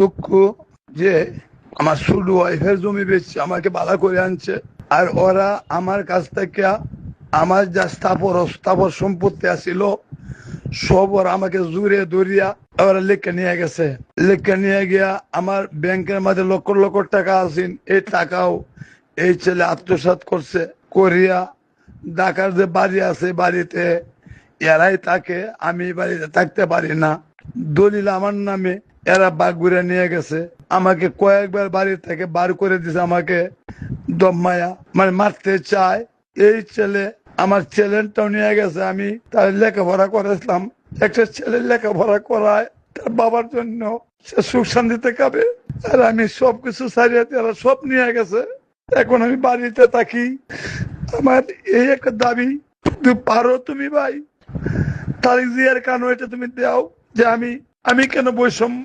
দুঃখ যে আমার ছোট ওয়াইফের জমি বেচছে, আমাকে বাধা করে আনছে। আর ওরা আমার কাছ থেকে আমার যা স্থাপর সম্পত্তি আছিল সব ওরা আমাকে জুড়ে ধরিয়া ওরা লেখা নিয়ে গেছে। লেখা নিয়ে গিয়া আমার ব্যাংকের মাঝে লক্ষ লক্ষ টাকা আছে, এই টাকাও এই ছেলে আত্মসাৎ করছে। করিয়া ঢাকার যে বাড়ি আছে বাড়িতে এরাই থাকে, আমি বাড়িতে থাকতে পারি না। দলিল আমার নামে, এরা বাঘ ঘুরে নিয়ে গেছে। আমাকে কয়েকবার বাড়ি থেকে বার করে দিছে, আমাকে দমায়া মানে মারতে চায়। এই ছেলে আমার চ্যালেঞ্জটাও নিয়ে গেছে। আমি তার লেখাপড়া করেছিলাম, একটা ছেলে লেখাপড়া করায় তার বাবার জন্য, সে সুখ শান্তিতে খাবে। আর আমি সবকিছু ছাড়িয়ে তারা সব নিয়ে গেছে। এখন আমি বাড়িতে থাকি। আমার এই একটা দাবি, তুমি পারো তুমি ভাই তারিক জিয়ার কানো এটা তুমি দাও যে আমি কেন বৈষম্য।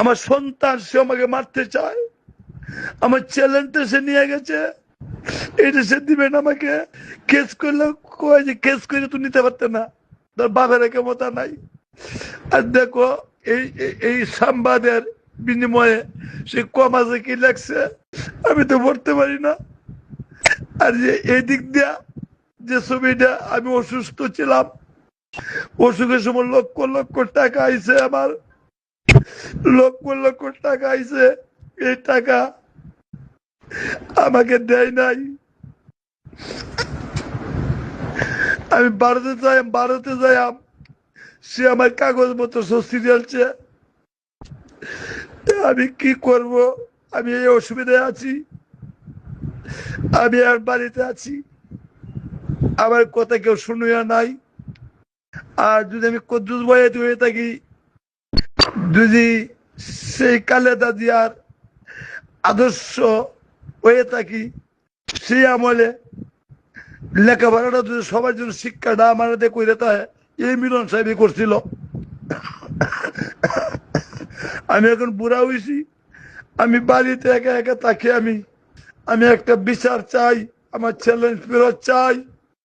আমার সন্তান সে আমাকে মারতে চায়, আমার চ্যালেঞ্জটা সে নিয়ে গেছে, এটা সে দিবেন আমাকে। কেস করলে কয় যে কেস করে তুমি নিতে পারতে না, তার বাপের ক্ষমতা নাই। আর দেখো এই সংবাদের বিনিময়ে সে কমাজে কি লাগছে আমি তো পড়তে পারি না। আর যে এই দিক দিয়া যে ছবিটা, আমি অসুস্থ ছিলাম, অসুখের সময় লক্ষ লক্ষ টাকা আইছে, আমার লক্ষ লক্ষ টাকা আইছে, এই টাকা আমাকে দেয় নাই। আমি ভারতে যাই সে আমার কাগজপত্র সব সিরিয়ালছে। আমি কি করব? আমি এই অসুবিধায় আছি, আমি আর বাড়িতে আছি, আমার কথা কেউ শুনিয়া নাই। আর যদি আমি কদ্দুস বয়াতে হয়ে থাকি, যদি সেই খালেদা জিয়ার আদর্শ হয়ে থাকি, সেই আমলে লেখাপড়াটা যদি সবার জন্য শিক্ষাটা আমাদের করে তাই এই মিলন সাহেবই করছিল। আমি এখন বুড়া হয়েছি, আমি বাড়িতে একা একা থাকি। আমি একটা বিচার চাই, আমার চ্যালেঞ্জ ফেরত চাই।